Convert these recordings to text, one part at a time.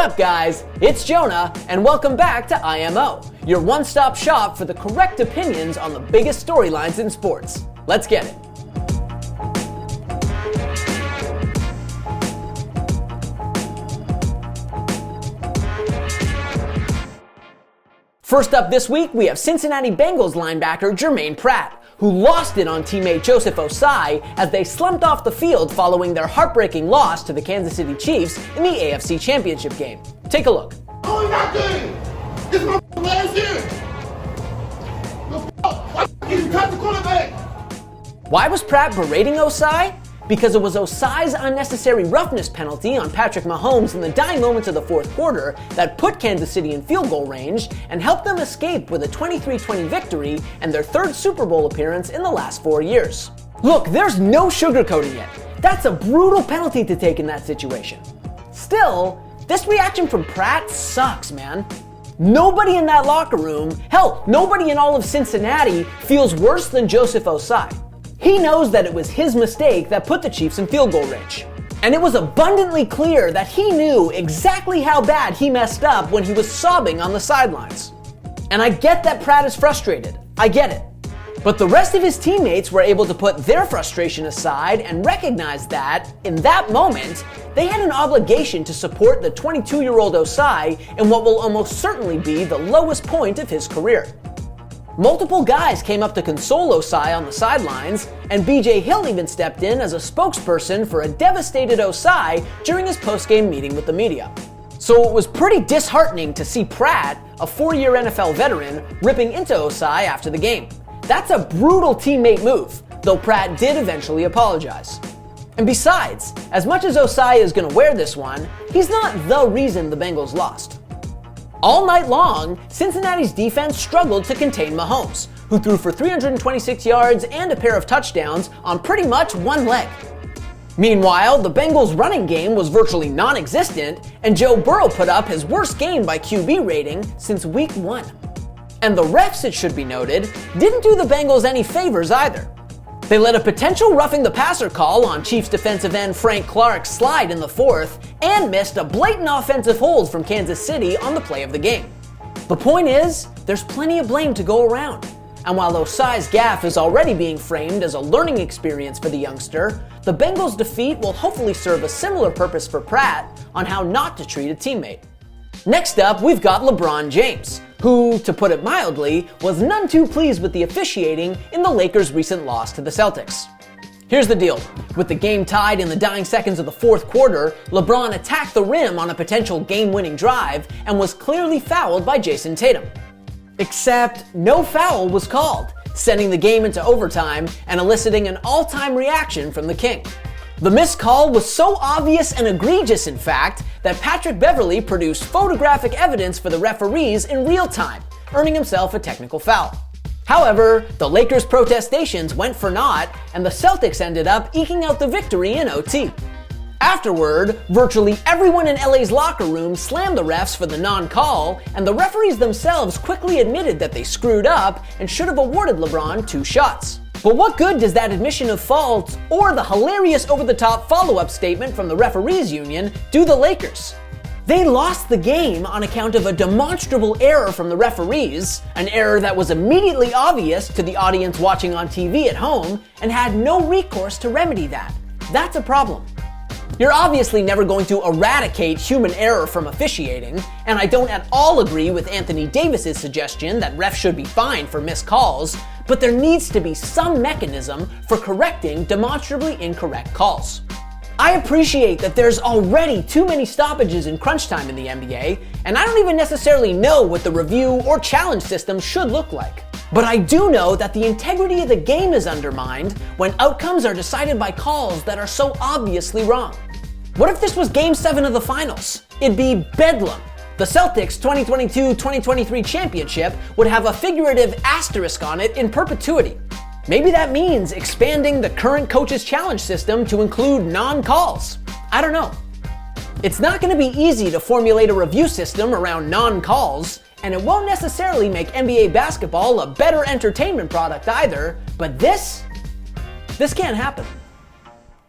What up, guys? It's Jonah, and welcome back to IMO, your one-stop shop for the correct opinions on the biggest storylines in sports. Let's get it. First up this week, we have Cincinnati Bengals linebacker Germaine Pratt, who lost it on teammate Joseph Ossai as they slumped off the field following their heartbreaking loss to the Kansas City Chiefs in the AFC Championship game. Take a look. Oh, he's not good. This is my last year. Why did you cut the quarterback? Why was Pratt berating Ossai? Because it was Ossai's unnecessary roughness penalty on Patrick Mahomes in the dying moments of the fourth quarter that put Kansas City in field goal range and helped them escape with a 23-20 victory and their third Super Bowl appearance in the last 4 years. Look, there's no sugarcoating it. That's a brutal penalty to take in that situation. Still, this reaction from Pratt sucks, man. Nobody in that locker room, hell, nobody in all of Cincinnati feels worse than Joseph Ossai. He knows that it was his mistake that put the Chiefs in field goal range. And it was abundantly clear that he knew exactly how bad he messed up when he was sobbing on the sidelines. And I get that Pratt is frustrated. I get it. But the rest of his teammates were able to put their frustration aside and recognize that, in that moment, they had an obligation to support the 22-year-old Ossai in what will almost certainly be the lowest point of his career. Multiple guys came up to console Ossai on the sidelines, and BJ Hill even stepped in as a spokesperson for a devastated Ossai during his post-game meeting with the media. So it was pretty disheartening to see Pratt, a 4-year NFL veteran, ripping into Ossai after the game. That's a brutal teammate move, though Pratt did eventually apologize. And besides, as much as Ossai is going to wear this one, he's not the reason the Bengals lost. All night long, Cincinnati's defense struggled to contain Mahomes, who threw for 326 yards and a pair of touchdowns on pretty much one leg. Meanwhile, the Bengals' running game was virtually non-existent, and Joe Burrow put up his worst game by QB rating since week 1. And the refs, it should be noted, didn't do the Bengals any favors either. They let a potential roughing the passer call on Chiefs defensive end Frank Clark slide in the fourth and missed a blatant offensive hold from Kansas City on the play of the game. The point is, there's plenty of blame to go around. And while Ossai's gaffe is already being framed as a learning experience for the youngster, the Bengals' defeat will hopefully serve a similar purpose for Pratt on how not to treat a teammate. Next up, we've got LeBron James, who, to put it mildly, was none too pleased with the officiating in the Lakers' recent loss to the Celtics. Here's the deal. With the game tied in the dying seconds of the fourth quarter, LeBron attacked the rim on a potential game-winning drive and was clearly fouled by Jason Tatum. Except no foul was called, sending the game into overtime and eliciting an all-time reaction from the King. The missed call was so obvious and egregious, in fact, that Patrick Beverley produced photographic evidence for the referees in real time, earning himself a technical foul. However, the Lakers' protestations went for naught, and the Celtics ended up eking out the victory in OT. Afterward, virtually everyone in LA's locker room slammed the refs for the non-call, and the referees themselves quickly admitted that they screwed up and should have awarded LeBron 2 shots. But what good does that admission of fault or the hilarious over-the-top follow-up statement from the referees union do the Lakers? They lost the game on account of a demonstrable error from the referees, an error that was immediately obvious to the audience watching on TV at home and had no recourse to remedy that. That's a problem. You're obviously never going to eradicate human error from officiating, and I don't at all agree with Anthony Davis's suggestion that refs should be fined for missed calls, but there needs to be some mechanism for correcting demonstrably incorrect calls. I appreciate that there's already too many stoppages in crunch time in the NBA, and I don't even necessarily know what the review or challenge system should look like. But I do know that the integrity of the game is undermined when outcomes are decided by calls that are so obviously wrong. What if this was Game 7 of the finals? It'd be bedlam. The Celtics' 2022-2023 championship would have a figurative asterisk on it in perpetuity. Maybe that means expanding the current coach's challenge system to include non-calls. I don't know. It's not going to be easy to formulate a review system around non-calls, and it won't necessarily make NBA basketball a better entertainment product either, but this can't happen.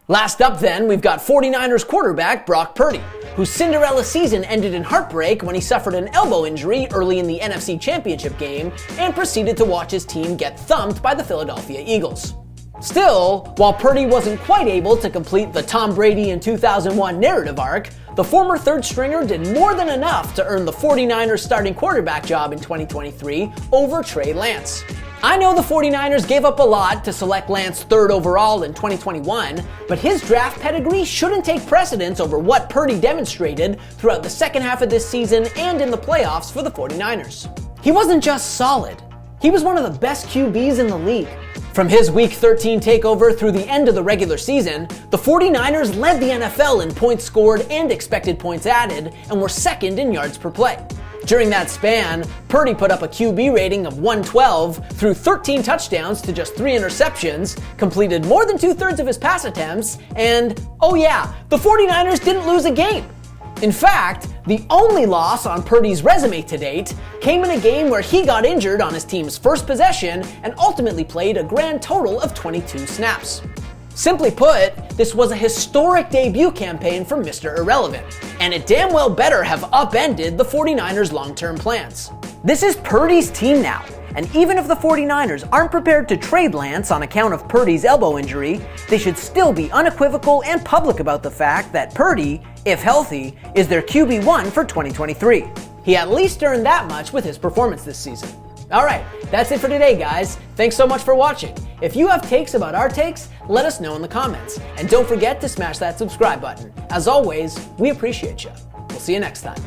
Last up then, we've got 49ers quarterback Brock Purdy, whose Cinderella season ended in heartbreak when he suffered an elbow injury early in the NFC Championship game and proceeded to watch his team get thumped by the Philadelphia Eagles. Still, while Purdy wasn't quite able to complete the Tom Brady in 2001 narrative arc, the former third stringer did more than enough to earn the 49ers starting quarterback job in 2023 over Trey Lance. I know the 49ers gave up a lot to select Lance third overall in 2021, but his draft pedigree shouldn't take precedence over what Purdy demonstrated throughout the second half of this season and in the playoffs for the 49ers. He wasn't just solid, he was one of the best QBs in the league. From his Week 13 takeover through the end of the regular season, the 49ers led the NFL in points scored and expected points added, and were second in yards per play. During that span, Purdy put up a QB rating of 112, threw 13 touchdowns to just 3 interceptions, completed more than 2/3 of his pass attempts, and, oh yeah, the 49ers didn't lose a game. In fact, the only loss on Purdy's resume to date came in a game where he got injured on his team's first possession and ultimately played a grand total of 22 snaps. Simply put, this was a historic debut campaign for Mr. Irrelevant, and it damn well better have upended the 49ers' long-term plans. This is Purdy's team now, and even if the 49ers aren't prepared to trade Lance on account of Purdy's elbow injury, they should still be unequivocal and public about the fact that Purdy, if healthy, is their QB1 for 2023. He at least earned that much with his performance this season. Alright, that's it for today, guys. Thanks so much for watching. If you have takes about our takes, let us know in the comments. And don't forget to smash that subscribe button. As always, we appreciate you. We'll see you next time.